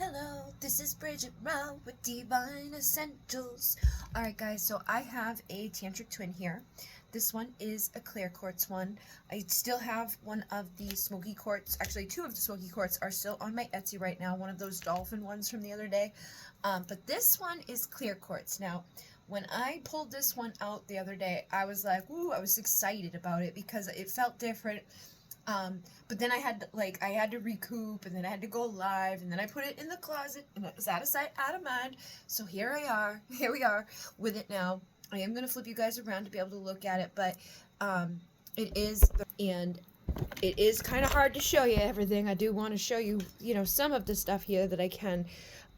Hello, this is Bridget Rao with Divine Essentials. Alright guys, so I have a Tantric Twin here. This one is a clear quartz one. I still have one of the smoky quartz. Actually, two of the smoky quartz are still on my Etsy right now. One of those dolphin ones from the other day. But this one is clear quartz. Now, when I pulled this one out the other day, I was like, ooh, I was excited about it because it felt different. But then I had to recoup, and then I had to go live, and then I put it in the closet, and it was out of sight, out of mind. So here we are with it now. I am going to flip you guys around to be able to look at it, but it is kind of hard to show you everything. I do want to show you, some of the stuff here that I can.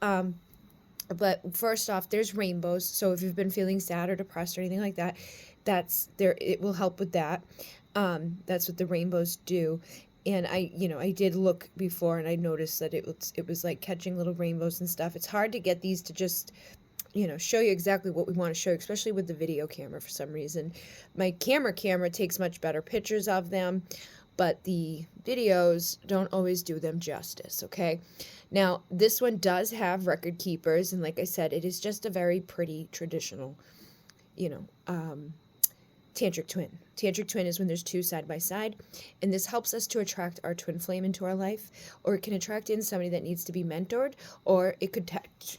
But first off, there's rainbows. So if you've been feeling sad or depressed or anything like that, that's there. It will help with that. That's what the rainbows do. And I did look before, and I noticed that it was like catching little rainbows and stuff. It's hard to get these to just, show you exactly what we want to show, especially with the video camera for some reason. My camera takes much better pictures of them, but the videos don't always do them justice, okay? Now, this one does have record keepers, and like I said, it is just a very pretty traditional, Tantric Twin. Tantric Twin is when there's two side by side, and this helps us to attract our twin flame into our life, or it can attract in somebody that needs to be mentored, or it could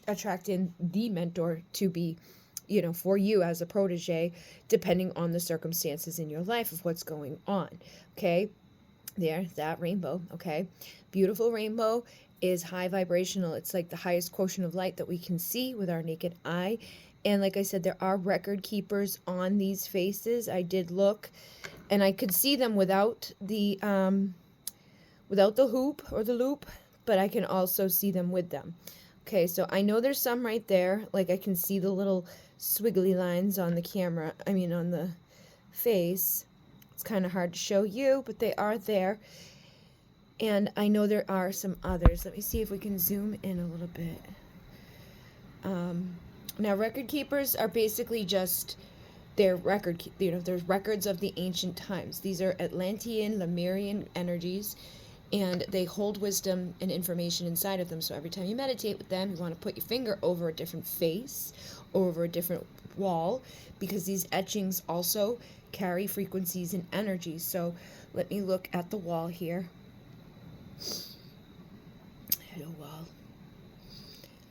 attract in the mentor to be, for you as a protege, depending on the circumstances in your life of what's going on, okay? There's that rainbow, okay? Beautiful rainbow is high vibrational. It's like the highest quotient of light that we can see with our naked eye. And like I said, there are record keepers on these faces. I did look, and I could see them without the hoop or the loop, but I can also see them with them. Okay, so I know there's some right there. Like I can see the little swiggly lines on the camera. I mean, on the face. It's kind of hard to show you, but they are there. And I know there are some others. Let me see if we can zoom in a little bit. Now, record keepers are basically just their there's records of the ancient times. These are Atlantean, Lemurian energies, and they hold wisdom and information inside of them. So every time you meditate with them, you want to put your finger over a different face, or over a different wall, because these etchings also carry frequencies and energies. So let me look at the wall here. Hello, wall.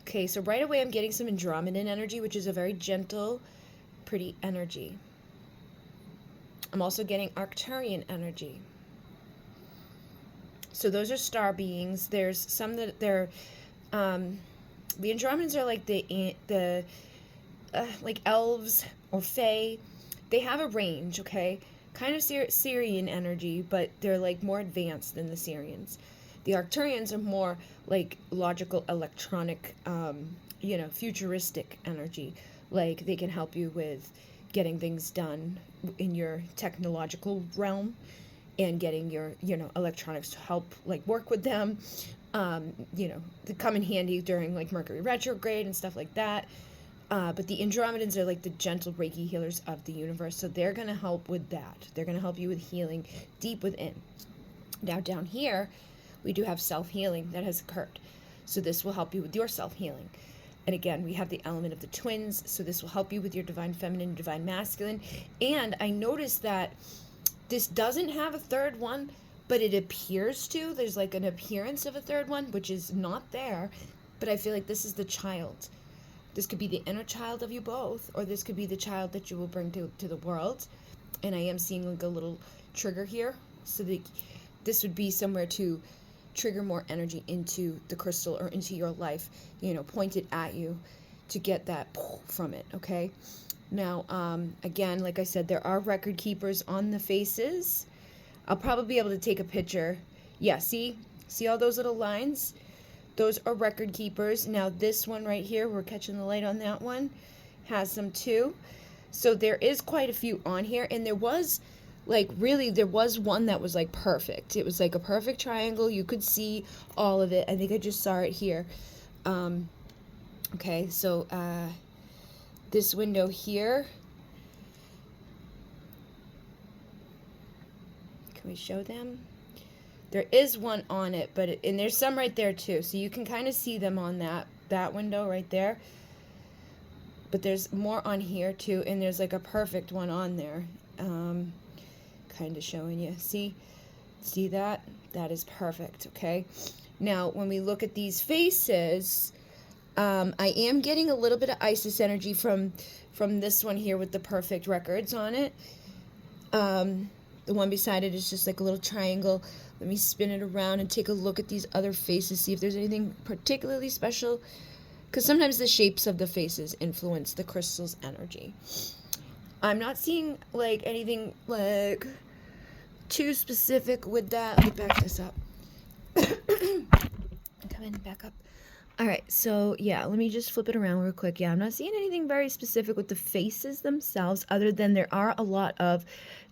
Okay, so right away I'm getting some Andromedan energy, which is a very gentle, pretty energy. I'm also getting Arcturian energy. So those are star beings. There's some that they're, the Andromedans are like the like elves or fae. They have a range, okay? Kind of Syrian energy, but they're like more advanced than the Syrians. The Arcturians are more like logical, electronic, futuristic energy. Like they can help you with getting things done in your technological realm and getting your, electronics to help like work with them. They come in handy during like Mercury retrograde and stuff like that. But the Andromedans are like the gentle Reiki healers of the universe. So they're going to help with that. They're going to help you with healing deep within. Now down here, we do have self-healing that has occurred. So this will help you with your self-healing. And again, we have the element of the twins. So this will help you with your divine feminine, divine masculine. And I noticed that this doesn't have a third one, but it appears to. There's like an appearance of a third one, which is not there. But I feel like this is the child. This could be the inner child of you both, or this could be the child that you will bring to the world. And I am seeing like a little trigger here. So that this would be somewhere to trigger more energy into the crystal or into your life, pointed at you to get that from it, okay? Now, again, like I said, there are record keepers on the faces. I'll probably be able to take a picture. Yeah, see all those little lines? Those are record keepers. Now, this one right here, we're catching the light on that one, has some too. So there is quite a few on here, and there was one that was like perfect. It was like a perfect triangle. You could see all of it. I think I just saw it here. Okay, so this window here. Can we show them? There is one on it, and there's some right there too. So you can kind of see them on that window right there. But there's more on here too, and there's like a perfect one on there. Kind of showing you. See that? That is perfect, okay? Now, when we look at these faces, I am getting a little bit of Isis energy from this one here with the perfect records on it. The one beside it is just like a little triangle. Let me spin it around and take a look at these other faces, see if there's anything particularly special. Because sometimes the shapes of the faces influence the crystal's energy. I'm not seeing like anything like too specific with that. Let me back this up. Come in, back up. All right, so yeah, let me just flip it around real quick. Yeah, I'm not seeing anything very specific with the faces themselves, other than there are a lot of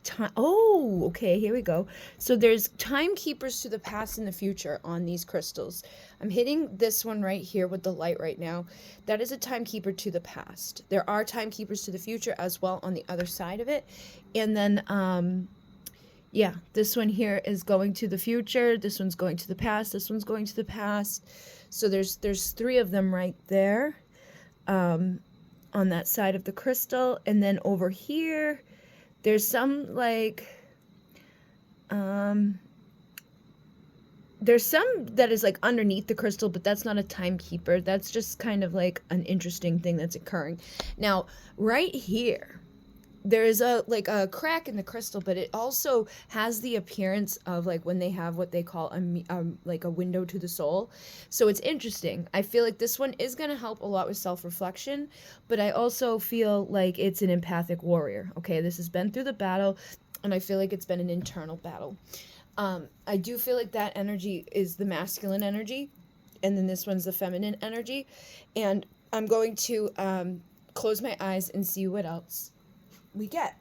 time. Oh, okay, here we go. So there's timekeepers to the past and the future on these crystals. I'm hitting this one right here with the light right now. That is a timekeeper to the past. There are timekeepers to the future as well on the other side of it. And then, yeah, this one here is going to the future. This one's going to the past. This one's going to the past. So there's 3 of them right there on that side of the crystal. And then over here, there's some like, there's some that is like underneath the crystal, but that's not a timekeeper. That's just kind of like an interesting thing that's occurring. Now, right here, there is a crack in the crystal, but it also has the appearance of like when they have what they call like a window to the soul. So it's interesting. I feel like this one is going to help a lot with self-reflection, but I also feel like it's an empathic warrior. Okay, this has been through the battle, and I feel like it's been an internal battle. I do feel like that energy is the masculine energy, and then this one's the feminine energy. And I'm going to close my eyes and see what else we get.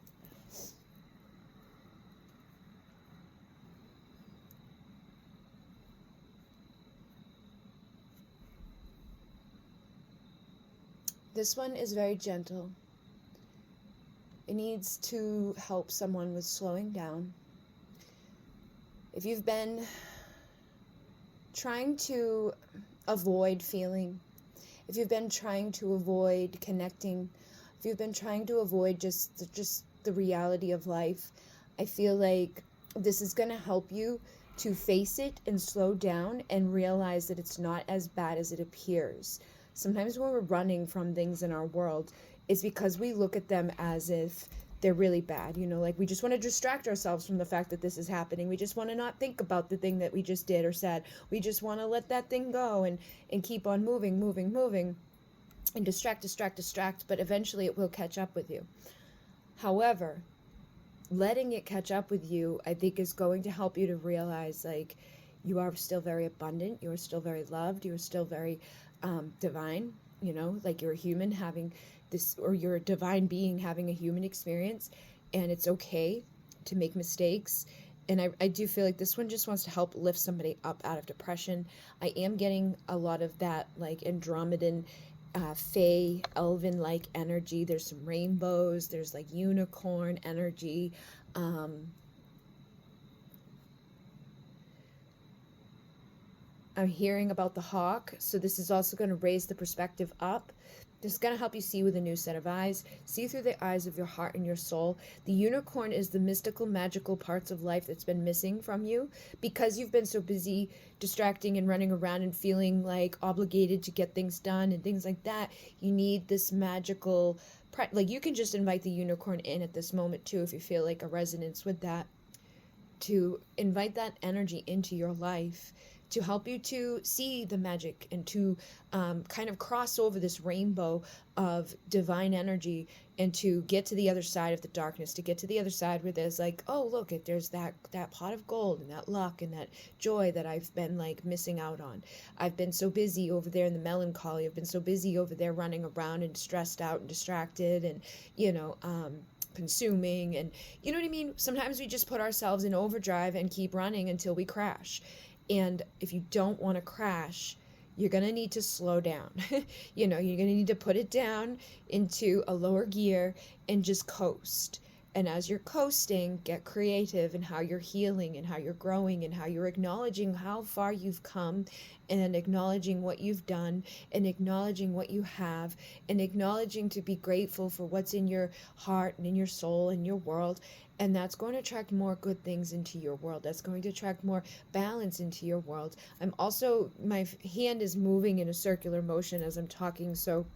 This one is very gentle. It needs to help someone with slowing down. If you've been trying to avoid feeling, if you've been trying to avoid connecting, if you've been trying to avoid just the reality of life, I feel like this is going to help you to face it and slow down and realize that it's not as bad as it appears. Sometimes when we're running from things in our world, it's because we look at them as if they're really bad. You know, like we just want to distract ourselves from the fact that this is happening. We just want to not think about the thing that we just did or said. We just want to let that thing go and keep on moving. And distract, but eventually it will catch up with you. However, letting it catch up with you, I think, is going to help you to realize, like, you are still very abundant, you are still very loved, you are still very divine, you know, like you're a human having this, or you're a divine being having a human experience, and it's okay to make mistakes. And I do feel like this one just wants to help lift somebody up out of depression. I am getting a lot of that, like, Andromedan, fae, elven-like energy. There's some rainbows, there's like unicorn energy. I'm hearing about the hawk, so this is also going to raise the perspective up. This is going to help you see with a new set of eyes, see through the eyes of your heart and your soul. The unicorn is the mystical, magical parts of life that's been missing from you because you've been so busy distracting and running around and feeling like obligated to get things done and things like that. You need this magical, like, you can just invite the unicorn in at this moment too if you feel like a resonance with that, to invite that energy into your life, to help you to see the magic and to kind of cross over this rainbow of divine energy and to get to the other side of the darkness, to get to the other side where there's like, oh, look, there's that pot of gold and that luck and that joy that I've been like missing out on. I've been so busy over there in the melancholy. I've been so busy over there running around and stressed out and distracted and, you know, consuming, and you know what I mean? Sometimes we just put ourselves in overdrive and keep running until we crash. And if you don't want to crash, you're going to need to slow down. You know, you're going to need to put it down into a lower gear and just coast. And as you're coasting, get creative in how you're healing and how you're growing and how you're acknowledging how far you've come, and acknowledging what you've done, and acknowledging what you have, and acknowledging to be grateful for what's in your heart and in your soul and your world. And that's going to attract more good things into your world. That's going to attract more balance into your world. I'm also, my hand is moving in a circular motion as I'm talking, so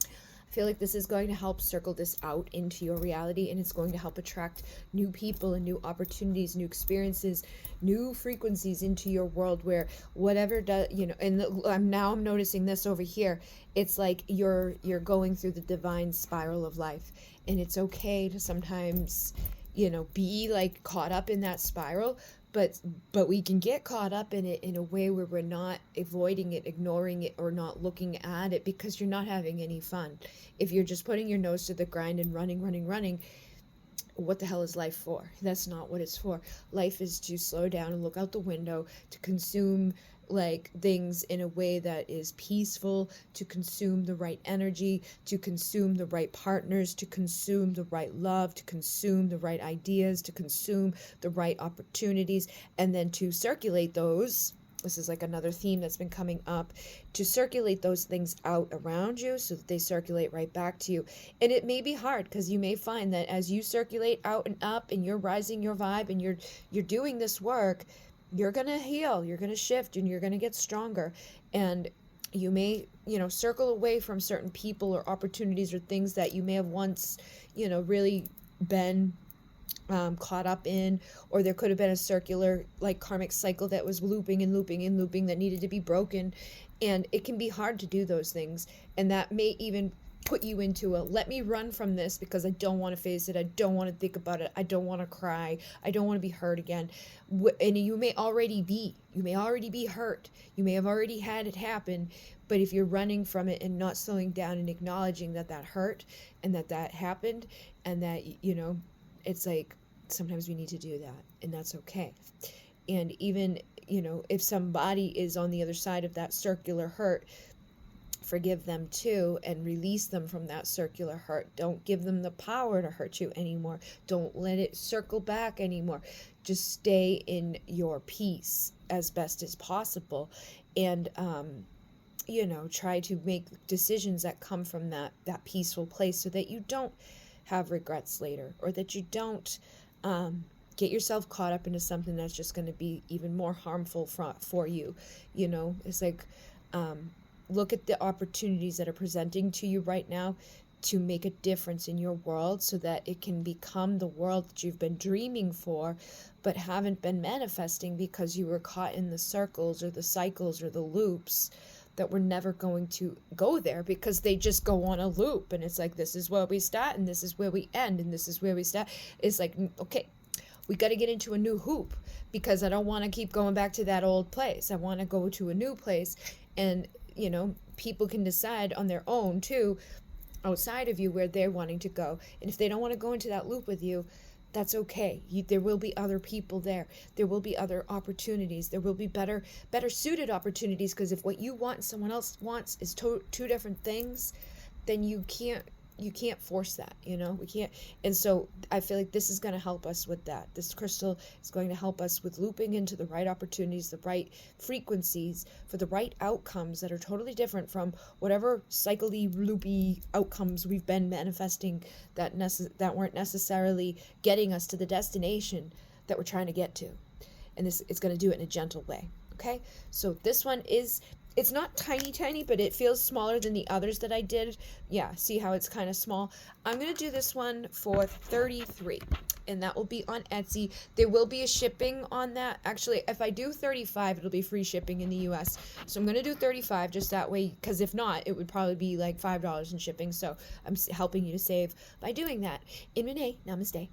I feel like this is going to help circle this out into your reality, and it's going to help attract new people and new opportunities, new experiences, new frequencies into your world, where whatever does, and I'm noticing this over here. It's like you're going through the divine spiral of life, and it's okay to sometimes, be like caught up in that spiral, but we can get caught up in it in a way where we're not avoiding it, ignoring it, or not looking at it, because you're not having any fun. If you're just putting your nose to the grind and running, what the hell is life for? That's not what it's for. Life is to slow down and look out the window, to consume like things in a way that is peaceful, to consume the right energy, to consume the right partners, to consume the right love, to consume the right ideas, to consume the right opportunities, and then to circulate those. This is like another theme that's been coming up, to circulate those things out around you so that they circulate right back to you. And it may be hard, because you may find that as you circulate out and up, and you're rising your vibe, and you're doing this work, you're going to heal, you're going to shift, and you're going to get stronger. And you may, circle away from certain people or opportunities or things that you may have once, really been caught up in, or there could have been a circular like karmic cycle that was looping and looping and looping that needed to be broken. And it can be hard to do those things, and that may even put you into a let me run from this because I don't want to face it, I don't want to think about it, I don't want to cry, I don't want to be hurt again. And you may already be hurt, you may have already had it happen, but if you're running from it and not slowing down and acknowledging that hurt and that happened, and that it's like sometimes we need to do that, and that's okay. And even if somebody is on the other side of that circular hurt, forgive them too, and release them from that circular hurt. Don't give them the power to hurt you anymore. Don't let it circle back anymore. Just stay in your peace as best as possible, and try to make decisions that come from that peaceful place, so that you don't have regrets later, or that you don't get yourself caught up into something that's just going to be even more harmful for you. It's like look at the opportunities that are presenting to you right now to make a difference in your world, so that it can become the world that you've been dreaming for but haven't been manifesting because you were caught in the circles or the cycles or the loops that were never going to go there, because they just go on a loop. And it's like, this is where we start and this is where we end and this is where we start. It's like, okay, we got to get into a new hoop, because I don't want to keep going back to that old place. I want to go to a new place. And people can decide on their own too, outside of you, where they're wanting to go. And if they don't want to go into that loop with you, that's okay. There will be other people there. There will be other opportunities. There will be better suited opportunities, because if what you want and someone else wants is two different things, then you can't force that, we can't. And so I feel like this is going to help us with that. This crystal is going to help us with looping into the right opportunities, the right frequencies for the right outcomes that are totally different from whatever cycly, loopy outcomes we've been manifesting that weren't necessarily getting us to the destination that we're trying to get to. And it's going to do it in a gentle way. Okay? So this one it's not tiny, but it feels smaller than the others that I did. Yeah, see how it's kind of small? I'm going to do this one for $33, and that will be on Etsy. There will be a shipping on that. Actually, if I do $35, it'll be free shipping in the US. So I'm going to do $35 just that way, because if not, it would probably be like $5 in shipping. So I'm helping you to save by doing that. In Renee, namaste.